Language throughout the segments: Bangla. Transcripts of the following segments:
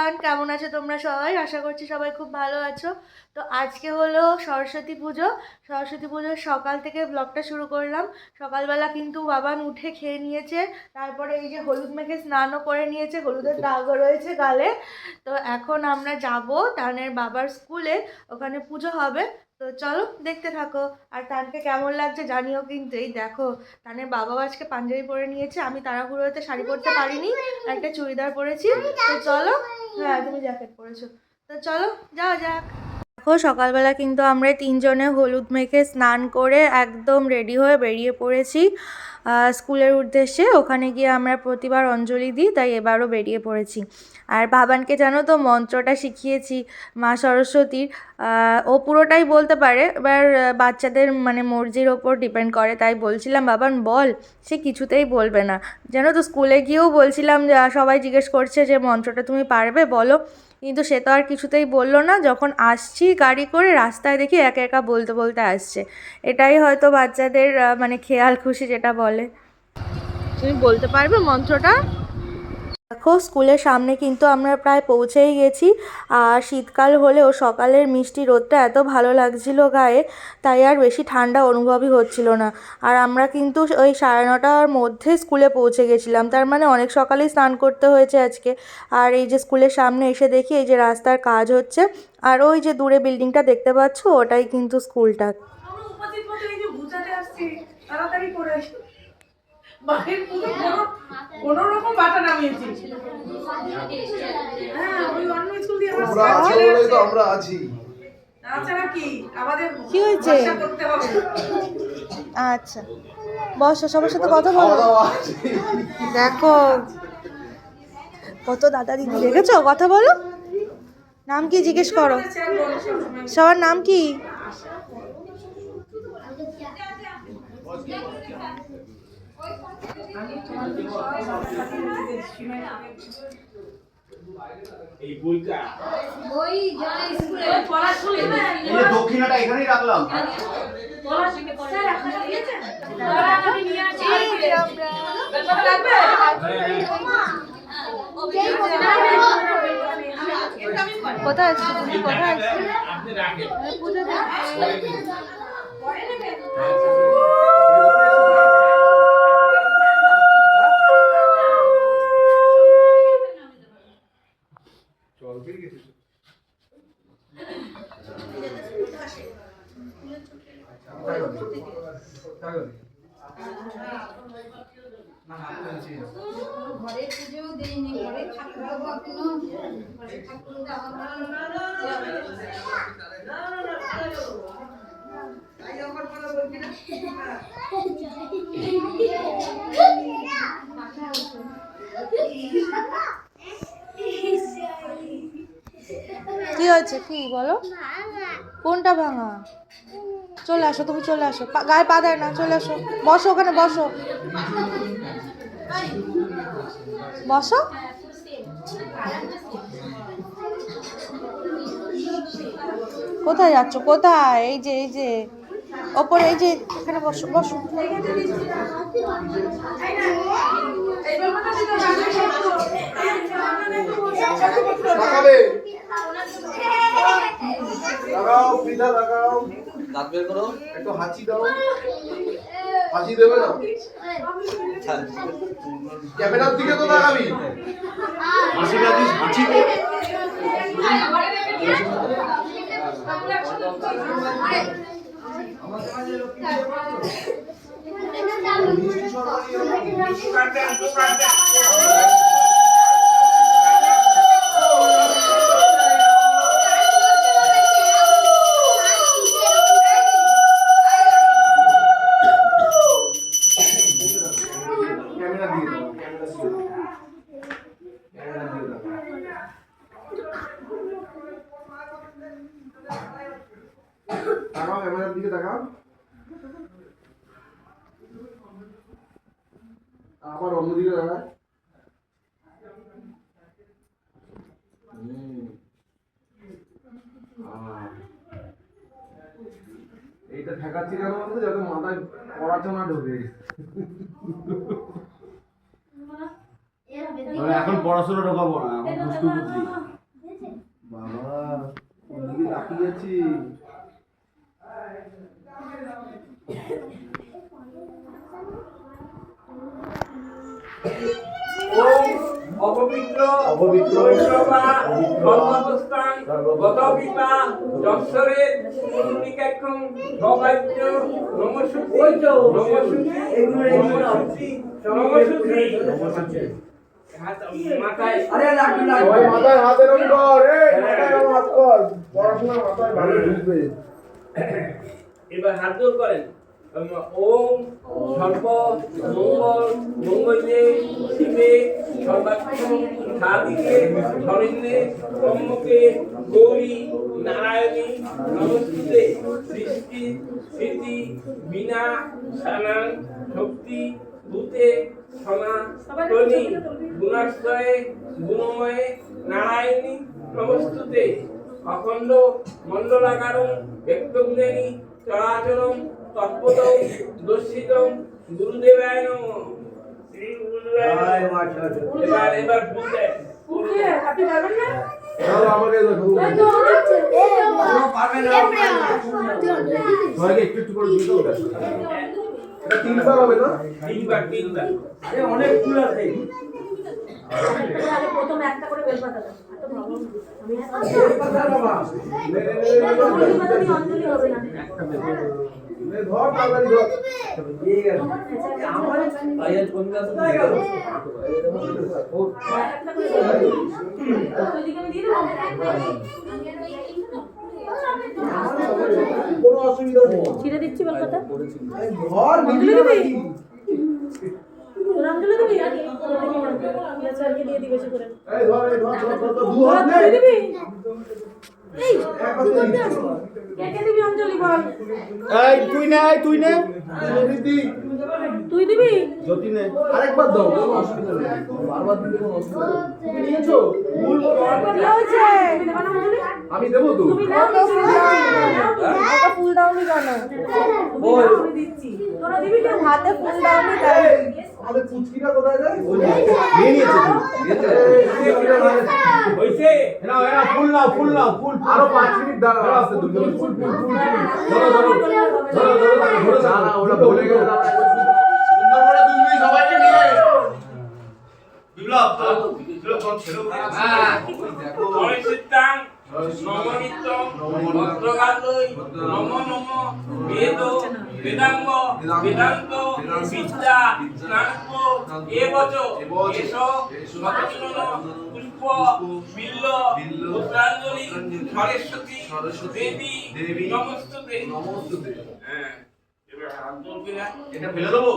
এভরিওয়ান, কেমন আছো তোমরা সবাই? আশা করছি সবাই খুব ভালো আছো। তো আজকে হলো সরস্বতী পুজো। সরস্বতী পুজোর সকাল থেকে ব্লগটা শুরু করলাম। সকালবেলা কিন্তু বাবান উঠে খেয়ে নিয়েছে, তারপরে এই যে হলুদ মেখে স্নানও করে নিয়েছে, হলুদের দাগও রয়েছে গালে। তো এখন আমরা যাব তানের বাবার স্কুলে, ওখানে পুজো হবে। তো চলো দেখতে থাকো। আর তানকে কেমন লাগছে জানিও কিন্তু। এই দেখো, তানের বাবাও আজকে পাঞ্জাবি পরে নিয়েছে, আমি তাড়াহুড়োতে শাড়ি পরতে পারিনি, একটা চুড়িদার পরেছি। তো চলো। হ্যাঁ, তুমি জ্যাকেট পরেছো। তো চলো যাওয়া যাক। দেখো, সকালবেলা কিন্তু আমরা তিনজনে হলুদ মেখে স্নান করে একদম রেডি হয়ে বেরিয়ে পড়েছি স্কুলের উদ্দেশ্যে। ওখানে গিয়ে আমরা প্রতিবার অঞ্জলি দিই, তাই এবারও বেরিয়ে পড়েছি। আর বাবানকে জানো তো মন্ত্রটা শিখিয়েছি মা সরস্বতীর। ও পুরোটাই বলতে পারে, এবার বাচ্চাদের মানে মর্জির ওপর ডিপেন্ড করে। তাই বলছিলাম বাবান বল, সে কিছুতেই বলবে না। জানো তো স্কুলে গিয়েও বলছিলাম যে সবাই জিজ্ঞেস করছে যে মন্ত্রটা তুমি পারবে বলো, কিন্তু সে তো আর কিছুতেই বললো না। যখন আসছি গাড়ি করে, রাস্তায় দেখি একা একা বলতে বলতে আসছে। এটাই হয়তো বাচ্চাদের মানে খেয়াল খুশি যেটা বলে। তুমি বলতে পারবে মন্ত্রটা? দেখো, স্কুলের সামনে কিন্তু আমরা প্রায় পৌঁছেই গেছি। আর শীতকাল হলেও সকালের মিষ্টি রোদটা এত ভালো লাগছিল গায়ে, তাই আর বেশি ঠান্ডা অনুভবই হচ্ছিল না। আর আমরা কিন্তু ওই 9:30টার মধ্যে স্কুলে পৌঁছে গেছিলাম, তার মানে অনেক সকালেই স্নান করতে হয়েছে আজকে। আর এই যে স্কুলের সামনে এসে দেখি এই যে রাস্তার কাজ হচ্ছে, আর ওই যে দূরে বিল্ডিংটা দেখতে পাচ্ছ, ওটাই কিন্তু স্কুলটা। বাহির পুরো কোনো রকম বাটা নামিয়েছি। হ্যাঁ, ওই অন্য স্কুল দিয়ে আমরা আছি বলেই তো আমরা আছি। তাছাড়া কি আমাদের কি হয়েছে করতে হবে। আচ্ছা, বসো, সবার সাথে কথা বলো। দেখো কত দাদা দিদি দেখেছো, কথা বলো। নাম কি জিজ্ঞেস করো, সবার নাম কি? এই বইটা ওই যারা স্কুলে পড়াশোনা এই দক্ষিণাটা এখানেই রাখলাম। স্যার আপনারা দিয়েছেন? দাঁড়া, আমি নিয়ে আসি। ব্যাপারটা লাগবে? কোথায় আসছো তুমি? কোথায় আসছো? আপনি রাখেন পূজা দেন পরে নেবেন। ঘরে পুজো দেয়নি, ঘরে ঠাকুর দেবো কোনো, ঘরে ঠাকুর দেওয়া কি হয়েছে, কি বলো? কোনটা ভাঙা? চলে আসো, তুমি চলে আসো, গায়ে পা দেয় না, চলে আসো, বসো ওখানে, বসো বসো। কোথায় যাচ্ছ, কোথায়? এই যে এই যে ওপরে, এই যে এখানে বসো, বসো। লাগাও পিঠা লাগাও, দাঁত বের করো, একটু হাঁচি দাও। হাঁচি দেবে না, ক্যামেরার দিকে তো তাকাবি। হাসি দিস, হাঁচি দে। তাকাও, ক্যামেরার দিকে তাকাও। আবার অন্যদিকে দাঁড়ায়। এইটা ঠেকাচ্ছি কেন বলতো, যাতে মাথায় পড়াতে না ঢোকে। এখন পড়াশোনা ঢোকাবো না, এখন দুষ্টু বুদ্ধি। তাকিয়েছি। অপবিত্র সর্বাবস্থান গতবিপা যশ্বরের পুণ্ডিকাক্ষম সবাইত্য নমশুদ্ধি মাথায় মাথায় হাতে রং কর, মাথায় হাত কর, পড়াশোনা মাথায় ভালো ঢুকবে। এবার হাত জোর করেন। ওম সর্ব মঙ্গল মঙ্গলে শিবে সর্বাত্ম সাদিকে ধরেন্দ্রে ব্রহ্মকে গৌরী নারায়ণী নমস্তুতে সৃষ্টি স্থিতি বিনা সানান শক্তি ভূতে সনাতনী গুণাশ্রয়ে গুণময়ে নারায়ণী নমস্তুতে অখণ্ড মণ্ডলাকারং ব্যক্তজ্ঞানী চরাচরম তৎপদং দর্শিতং গুরুদেবায় নমঃ। শ্রী গুরুদেবায় নমঃ। এবার বলতে আপনি পারবেন না? চলো আমাকে দেখো। সবাইকে একটু একটু করে দিয়ে দাও। এটা তিনবার হবে না? তিনবার অনেক ফুল আছে। প্রথম একটা করে বেলপাতা দাও। অঞ্জলি হবে না। ধর তাড়াতাড়ি ধর। আমার আয়াত কোন গাছ কোথায় গেল? কোনো অসুবিধা নেই। ছিঁড়ে দিচ্ছি বেলপাতা। ধর ভিডিও নাকি? অঞ্জলি দিবি? স্যারকে দিয়ে দিবে করে। এই ধর দু হাত নে। দিবি? এই এক হাতে দিচ্ছি। কে দিবি অঞ্জলি বল? এই তুই নে দিদি। তুই দিবি? জ্যোতি নে। আরেকবার দাও, কোনো অসুবিধা নেই। বারবার দিলে কোনো অসুবিধা নেই। তুমি নিয়েছো? ফুল কি হয়েছে? দেবা না অঞ্জলি? আমি দেবো তো। তুমি নাও তো ফুল দাও। আমাকে ফুল দাওনি কেন? আমি দিচ্ছি। তোরা দিবি কেন? হাতে ফুল দাওনি তাই। আমাদের পুচকিটা কোথায় রে? নিয়ে নিয়েছে হইছে এরা ফুল নাও আরো 5 মিনিট দাঁড়াও আসতে দুটো ফুল ধরো না ওরা বলে গেল সুন্দর করে দুই সবাইকে নিয়ে বিপ্লব চল ছেড়ো পরিচিতাং নমনিত্য ভদ্রগালই নম বেদ বেদাঙ্গ বেদান্ত বিদ্যা স্নানক এবচ এষ সচন্দন পুষ্প বিল্ল পুত্রাঞ্জলি সরস্বতী দেবী নমস্তুতে হ্যাঁ এবার হাত ধরবি না এটা ফেলে দেবো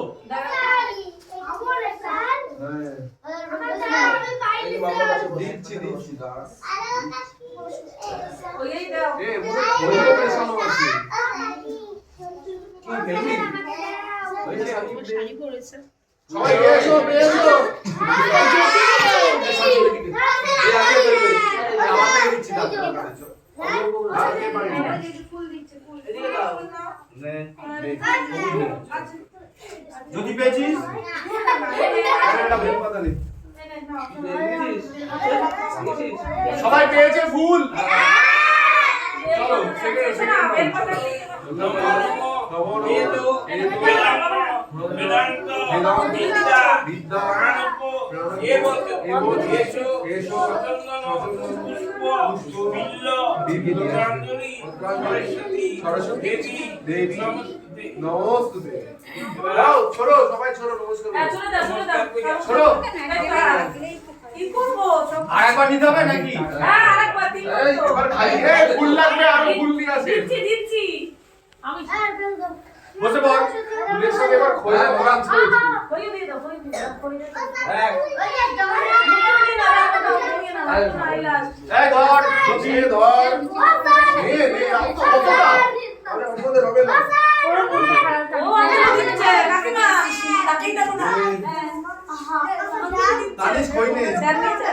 দিচ্ছি ওই দাও। সবাই এসো যদি পেয়েছিস সবাই পেয়েছে ফুল চলো বেদান্ত বিদ্যা স্নানক এবচ এষ সচন্দন পুষ্প বিল্ল পুত্রাঞ্জলি সরস্বতী দেবী নমস্তুতে দাও ছোড়ো সবাই ছোড়ো নমস্কার ছোড়ো কি করব? আর একবার নিতে হবে নাকি হ্যাঁ আরেকবার দিন। এই এবার খালি ফুল লাগবে আর ফুল নিয়ে আসে দিচ্ছি। আমি বসে পড় ফুলের সঙ্গে এবার খোয়া ভরা ছেড়েছি কই দিয়ে দাও। এই ধর ঢুকিয়ে ধর নে আম তো কতটা আরে ওদের হবে না ও আচ্ছা দিচ্ছে কাকিমা তাকেই দেখো না। তালিশ কই নে স্যার নিচে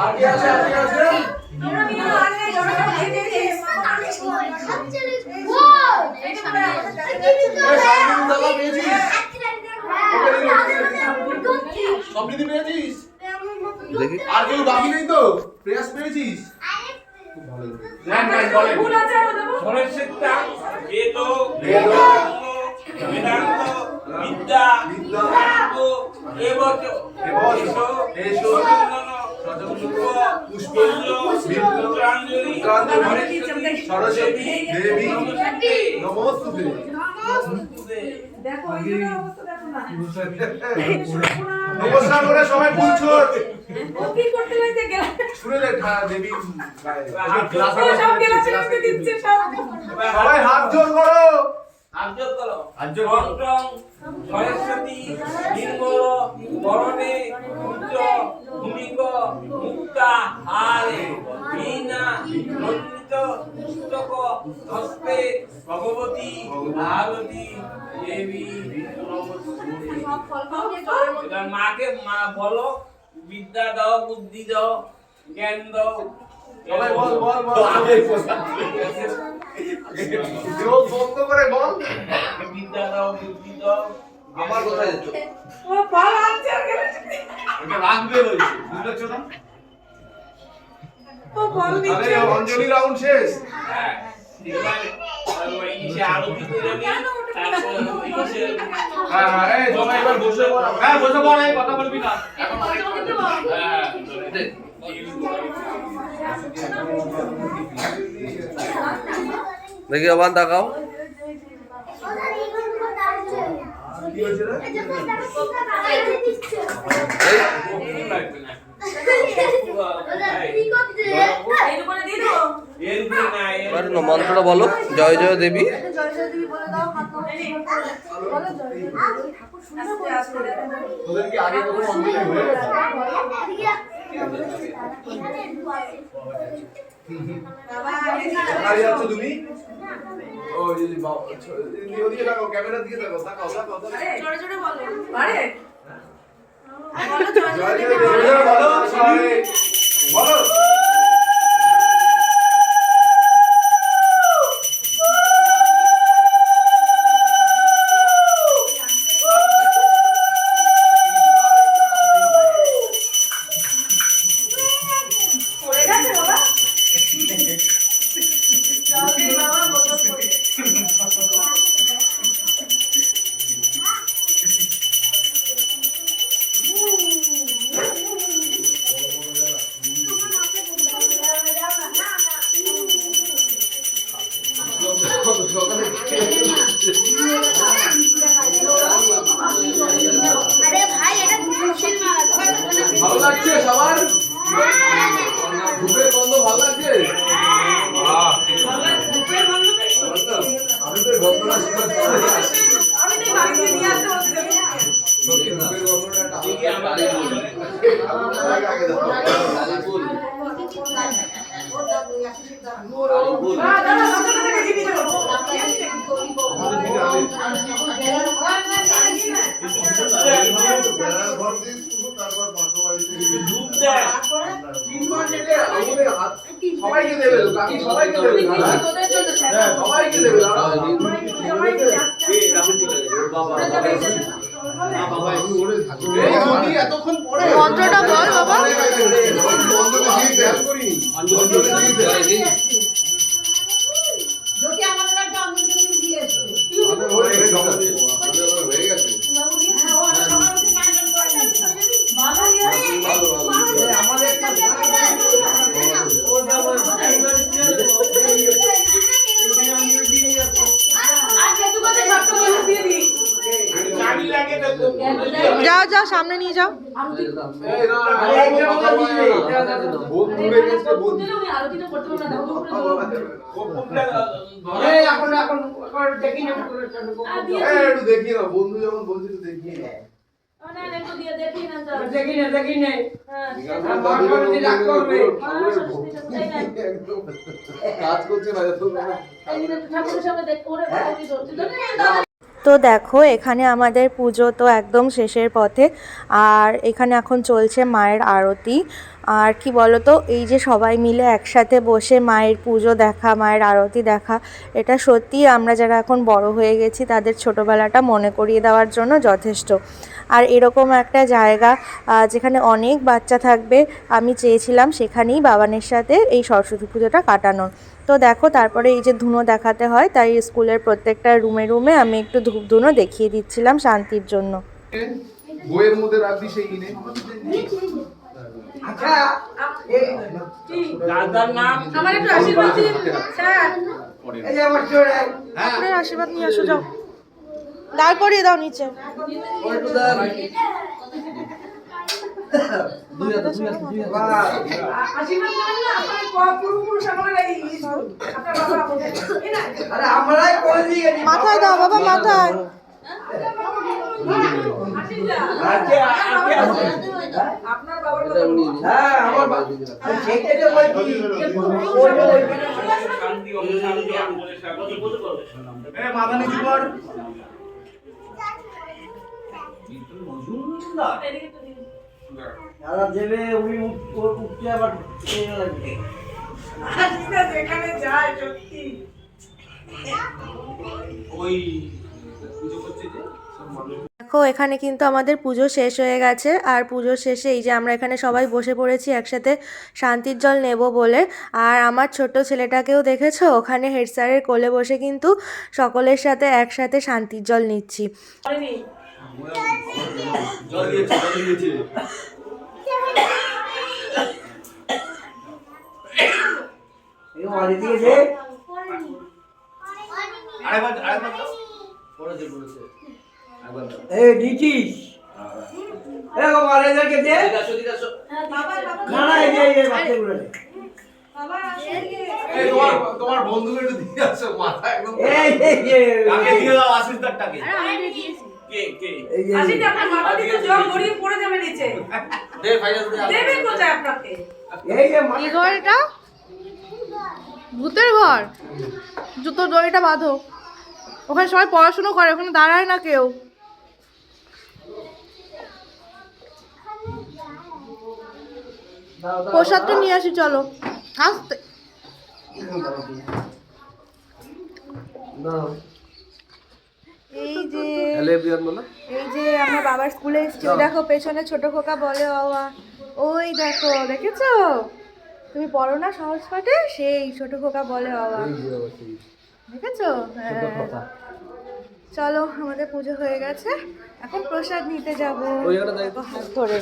আর কি আছে তোমরা নিয়ে আর নেই জড়ো এই দে সমৃদ্ধি পেয়েছিস দেখি আর কেউ বাকি নেই তো? প্রয়াস পেয়েছিস? খুব ভালো ভুল আছে আরো দেবো সরস্বতী বেদ বেদ বেদান্ত বিদ্যা বিদ্যান্ত এবচ এসো পুষ্পল্য পুষ্পাঞ্জলি সরস্বতী দেবী নমস্তুতে। দেখো এই অবস্থা দেখো না নমস্কার করে সবাই পুজো ও কি করতে লাগছে গেলা শুনে দেখ দেবী ও সব গেলা ছেড়ে দিচ্ছে সব সবাই হাত জোর করো। আর্জত করো আর্জত করো। অষ্টম সরস্বতী নির্মল বরণে উচ্চ ভূমিক মুক্তা হারে বীণা নন্দিত পুস্তক হস্তে ভগবতী ভারতী দেবী নমস্তুতে। সব ফল খাওয়া জলের মধ্যে এবার মাকে মা বলো বিদ্যা দাও বুদ্ধি দাও জ্ঞান দাও সবাই বল বল বল চোখ বন্ধ করে বল। বিদ্যা দাও বুদ্ধি দাও আমার কোথায় যেত? ও ফল আনছে আর গেলা ওটা রাখবে বলছি, বুঝতে পারছো না? ও ফল আরে দিচ্ছে অঞ্জলি রাউন্ড শেষ। হ্যাঁ এবার ওই ইসে আরতি করে নি তারপর ইসে হ্যাঁ হ্যাঁ এই তোমরা এবার বসে পড়। হ্যাঁ বসে পড়, এই কথা বলবি না। হ্যাঁ দেখি আবার তাকাও কি হয়েছে রে? এর উপরে দিয়ে দাও এর উপরে না এবার মন্ত্রটা বলো জয় জয় দেবী জয় জয় দিবি বলে দাও হাত বলো জয় জয় দিবি ঠাকুর সুন্দর করে তোদের কি আগে কখনো অঞ্জলি হয়ে গেছে? বাবা কোথায় যাচ্ছ তুমি? ও এই বাবা ওদিকে তাকাও, ক্যামেরার দিকে তাকাও, তাকাও তাকাও তাকাও। জোরে জোরে বলো আরে বলো জয় জয় জয় দিবি জয় জয় বলো সবাই বলো। পড়ে গেছে বাবা চল রে বাবা বোতল পড়ে আরে ভাই এটা খুশির মালা ভালো লাগছে সবার? ধূপের গন্ধ ভালো লাগছে? দুপুরের বন্ধ পেয়েছো আমি তো এই গন্ধটা শিকার করে আছি। আমি তো বাড়িতে নিয়ে আসতে বলছি সত্যি ধূপের গন্ধটা একটা কি আমাদের আগে দাও। দাদা সব থেকে দিয়ে দিও আমাদের দিকে আগে। ধূপ দেয় সবাইকে দেবে তো, কাকি সবাইকে দেবে দাদা। তোদের জন্য হ্যাঁ, সবাইকে দেবে দাদা। এই যদি এতক্ষণ পরে মন্ত্রটা বল বাবা। অঞ্জলি দিয়ে খেয়াল করিনি। অঞ্জলি দিয়ে যদি আমাদের একটা অঞ্জলি দিয়ে এসো হয়ে গেছে। ভালো আমাদের আর যেটুকু আছে সবটা বলে দিয়ে দিই গাড়ি লাগে তো যাও যাও সামনে নিয়ে যাও এই না, কথা বলে না। বোন দূরে গেছে, বোন। আরতিটা করতে পারবে না কথা বলা যাবে না। কপুরটা এই, একটু দেখিয়ে নাও, বন্ধু যখন বলছি একটু দেখিয়ে নাও। একটু দিয়ে দেখি না তো একদম কাজ করছে না এত ঠাকুরের সামনে দেখ ওরে তো দেখো এখানে আমাদের পুজো তো একদম শেষের পথে, আর এখানে এখন চলছে মায়ের আরতি। আর কি বলো তো, এই যে সবাই মিলে একসাথে বসে মায়ের পুজো দেখা, মায়ের আরতি দেখা, এটা সত্যিই আমরা যারা এখন বড় হয়ে গেছি তাদের ছোটোবেলাটা মনে করিয়ে দেওয়ার জন্য যথেষ্ট। আর এরকম একটা জায়গা যেখানে অনেক বাচ্চা থাকবে আমি চেয়েছিলাম সেখানেই বাবানের সাথে এই সরস্বতী পুজোটা কাটানোর। তো দেখো তারপরে এই যে ধুনো দেখাতে হয়, তাই স্কুলের প্রত্যেকটা রুমে রুমে আমি একটু ধূপ ধুনো দেখিয়ে দিচ্ছিলাম শান্তির জন্য। বইয়ের মধ্যে রাখবি সেই ইনে। আচ্ছা দাদার নাম আমার একটু আশীর্বাদ দিন স্যার। এই যে আমার চোরে আপনার আশীর্বাদ নিয়ে আসো, যাও দাঁড় করিয়ে দাও নিচে। আশীর্বাদ করেন না আপনার পূর্বপুরুষ আমার এই আপনার বাবা আমাদের এই না আরে আমরাই করে দিয়ে গেছি মাথায় দাও বাবা, মাথায়। আপনার বাবার কথা হ্যাঁ আমার সেইটাই তো বলছি শান্তি অশান্তি আর বলে স্বাগত বলতে পারবে এ মাথা নিচু কর। দাদা দেবে উনি উঠতে আবার লাগবে আজকে যেখানে যায় সত্যি ওই পুজো করছে যে সব মানুষ। দেখো এখানে কিন্তু আমাদের পুজো শেষ হয়ে গেছে, আর পুজোর শেষে এই যে আমরা এখানে সবাই বসে পড়েছি একসাথে শান্তির জল নেব বলে। আর আমার ছোট ছেলেটাকেও দেখেছো, ওখানে হেড স্যারের কোলে বসে কিন্তু সকলের সাথে একসাথে শান্তির জল নিচ্ছি। জল দিয়েছে, জল দিয়েছে। এই মারি দিয়েছে আরেকবার দাও। পড়েছে। একবার দাও। এই দিছিস এই গো মারে দেখে দে না না এই যে বাচ্চাগুলো নে এই তোমার বন্ধুকে একটু দিয়ে আসো, মাথা একদম। এই কাকে দিয়ে দাও, আশিসদারটাকে। কে কে এই যে আসি আপনার বাবা দিকে জল গড়িয়ে পড়ে যাবে নিচে দে ফাইনাল দে। দেবে কোথায় আপনাকে এই যে কি ঘর এটা? ভূতের ঘর। জুতো দড়িটা বাঁধো, ওখানে সবাই পড়াশুনো করে, ওখানে দাঁড়ায় না কেউ। প্রসাদটা নিয়ে আসি, চলো আসতে। এই যে হ্যালো এভরিওয়ান বলো। এই যে আমরা বাবার স্কুলে এসেছি, দেখো পেছনে ছোট খোকা বলে বাবা, ওই দেখো, দেখেছো? তুমি পড়ো না সহজ পাঠে, সেই ছোট খোকা বলে বাবা, দেখেছো? হ্যাঁ। চলো আমাদের পুজো হয়ে গেছে, এখন প্রসাদ নিতে যাবো। হাত ধরে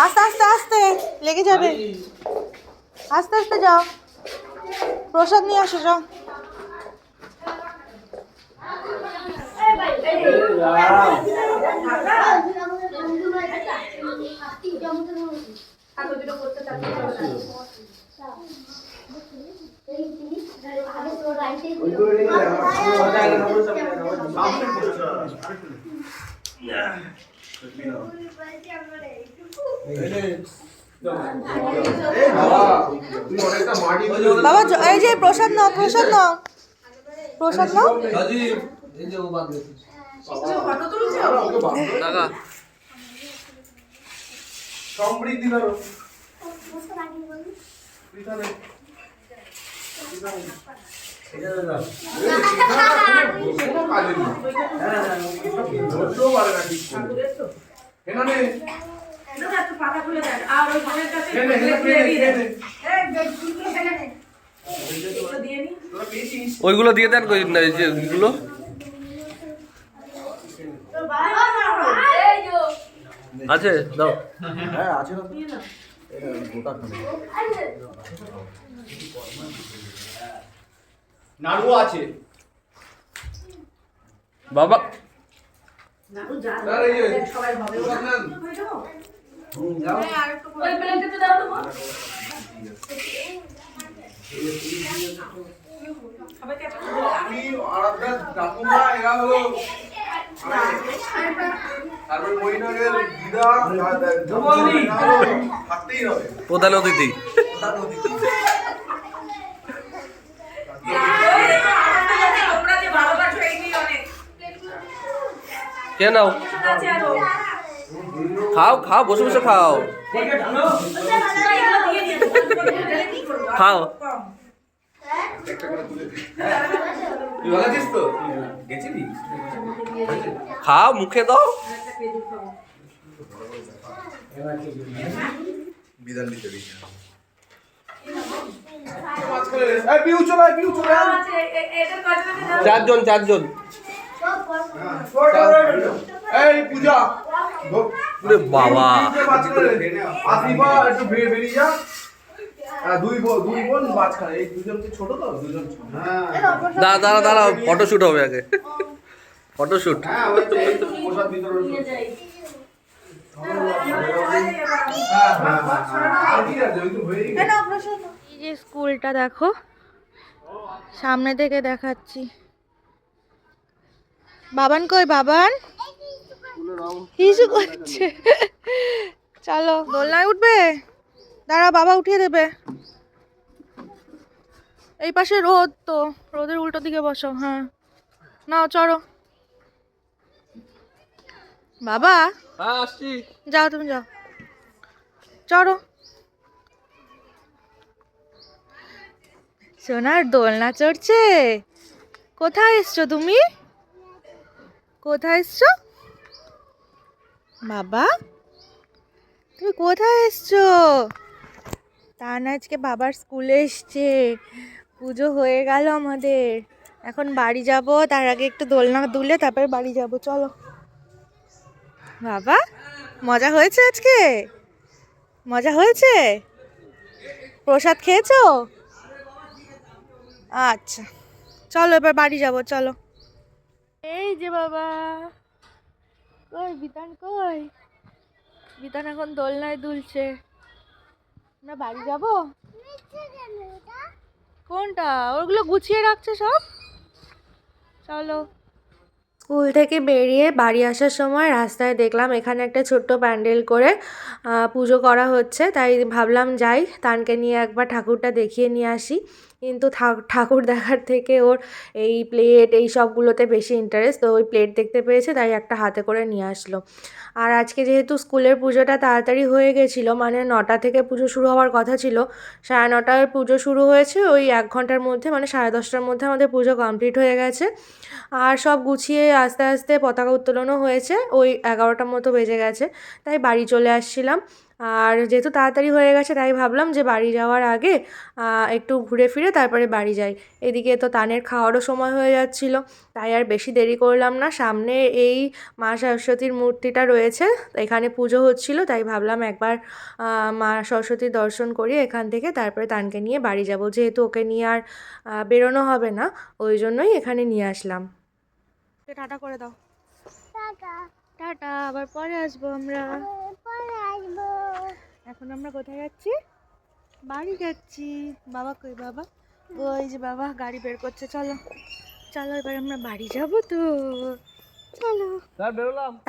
আস্তে আস্তে আস্তে লেগে যাবে, আস্তে আস্তে যাও, প্রসাদ নিয়ে আসো, যাও। তুই অনেকটা মাটি বাবা এই যে প্রসাদ নাও, প্রসাদ নাও, প্রসাদ নাও। ফটো তুলছো টাকা সমৃদ্ধি ধরো। কোনো কাজে নেই। ধরতেও পারে না ঠিক করে। হেনা নে, এটা একটু পাতা খুলে দেন আর ওই ঘরের কাছে হেনে, হেনে, খুলে দিয়ে দেন হেনে। এই বেডগুলো হেলে নে এটা দিয়ে নি তোরা পেয়েছিস? ওইগুলো দিয়ে দেন কই না, এই যে এগুলো এই যে আছে দাও। হ্যাঁ আছে না নাড়ুও আছে। বাবা নাড়ু যা আর এই যে সবাই হবে প্রসাদ নেন। ওই প্লেটটা দাও তো মা সবাইকে একটা করে দাও। আমি আরাধ্যা ঠাকুমা এরা হলো তারপরে মহিনাগের দিদা থাকতেই হবে। প্রধান অতিথি তোমরা যে ভালোবাসো এই নিয়ে অনেক কে নাও, আছে আরো খাও খাও, বসে বসে খাও, এগুলো দিয়ে দিও কি করব খাও। কম তুই ভালো আছিস তো? গেছিলি? খাও, মুখে দাও। একটা পেজ খাবো বিধান দিতে দিই চারজন এই পূজা ওরে বাবা আসিফা একটু বেরিয়ে যা। দুই বোন মাঝখানে, এই দুজন কি ছোট তো, দুজন ছোট। দাঁড়া ফটোশুট হবে আগে, ফটোশুট। হ্যাঁ ওই তো প্রসাদ বিতরণ। ঠিক আছে, ওই তো হয়েই গেছে। এই যে স্কুলটা দেখো, সামনে থেকে দেখাচ্ছি। বাবান কই বাবান? হিসু করছে। চলো দোলনায় উঠবে, দাঁড়া বাবা উঠিয়ে দেবে। এই পাশে রোদ, তো রোদের উল্টো দিকে বসো। হ্যাঁ নাও চড়ো বাবা। হ্যাঁ আসছি। যাও তুমি যাও, চড়ো। সোনার দোলনা চড়ছে। কোথায় এসছো তুমি? কোথায় এসছো বাবা? তুমি কোথায় এসছো? তান আজকে বাবার স্কুলে এসছে। পুজো হয়ে গেল আমাদের, এখন বাড়ি যাব। তার আগে একটু দোলনা দুলে তারপরে বাড়ি যাব। চলো বাবা, মজা হয়েছে আজকে? মজা হয়েছে? প্রসাদ খেয়েছো? আচ্ছা চলো এবার বাড়ি যাব, চলো। এই যে বাবা, কই বিতান কই? বিতান এখন দোলনায় দুলছে। আমরা বাড়ি যাব। কোনটা? ওগুলো গুছিয়ে রাখছে সব। চলো। স্কুল থেকে বেরিয়ে বাড়ি আসার সময় রাস্তায় দেখলাম এখানে একটা ছোট্ট প্যান্ডেল করে পুজো করা হচ্ছে, তাই ভাবলাম যাই তানকে নিয়ে একবার ঠাকুরটা দেখিয়ে নিয়ে আসি। কিন্তু ঠাকুর দেখার থেকে ওর এই প্লেট এই সবগুলোতে বেশি ইন্টারেস্ট, তো ওই প্লেট দেখতে পেয়েছে তাই একটা হাতে করে নিয়ে আসলো। আর আজকে যেহেতু স্কুলের পুজোটা তাড়াতাড়ি হয়ে গেছিলো, মানে 9টা থেকে পুজো শুরু হওয়ার কথা ছিল, 9:30টায় পুজো শুরু হয়েছে। ওই 1 ঘন্টার মধ্যে মানে 10:30টার মধ্যে আমাদের পুজো কমপ্লিট হয়ে গেছে। আর সব গুছিয়ে আস্তে আস্তে পতাকা উত্তোলনও হয়েছে, ওই 11টার মতো বেজে গেছে, তাই বাড়ি চলে আসছিলাম। আর যেহেতু তাড়াতাড়ি হয়ে গেছে তাই ভাবলাম যে বাড়ি যাওয়ার আগে একটু ঘুরে ফিরে তারপরে বাড়ি যাই। এদিকে তো তানের খাওয়ারও সময় হয়ে যাচ্ছিলো, তাই আর বেশি দেরি করলাম না। সামনে এই মা সরস্বতীর মূর্তিটা রয়েছে, এখানে পুজো হচ্ছিল, তাই ভাবলাম একবার মা সরস্বতীর দর্শন করি এখান থেকে, তারপরে তানকে নিয়ে বাড়ি যাব। যেহেতু ওকে নিয়ে আর বেরোনো হবে না, ওই জন্যই এখানে নিয়ে আসলাম। টাটা করে দাও। টাটা, আবার পরে আসবো আমরা। এখন আমরা কোথায় যাচ্ছি? বাড়ি যাচ্ছি। বাবা কই বাবা? ওই যে বাবা গাড়ি বের করছে। চলো চলো এবার আমরা বাড়ি যাবো তো, চলো।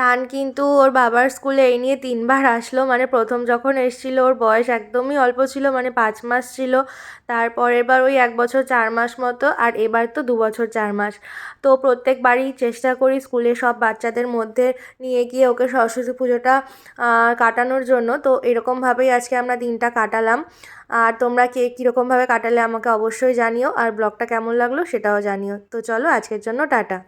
তান কিন্তু ওর বাবার স্কুলে এই নিয়ে 3বার আসলো। মানে প্রথম যখন এসেছিল ওর বয়স একদমই অল্প ছিল, মানে 5 মাস ছিল। তারপরের বার ওই 1 বছর 4 মাস মতো, আর এবার তো 2 বছর 4 মাস। তো প্রত্যেকবারই চেষ্টা করি স্কুলে সব বাচ্চাদের মধ্যে নিয়ে গিয়ে ওকে সরস্বতী পুজোটা কাটানোর জন্য। তো এরকমভাবেই আজকে আমরা দিনটা কাটালাম। আর তোমরা কে কীরকমভাবে কাটালে আমাকে অবশ্যই জানিও, আর ব্লগটা কেমন লাগলো সেটাও জানিও। তো চলো আজকের জন্য টাটা।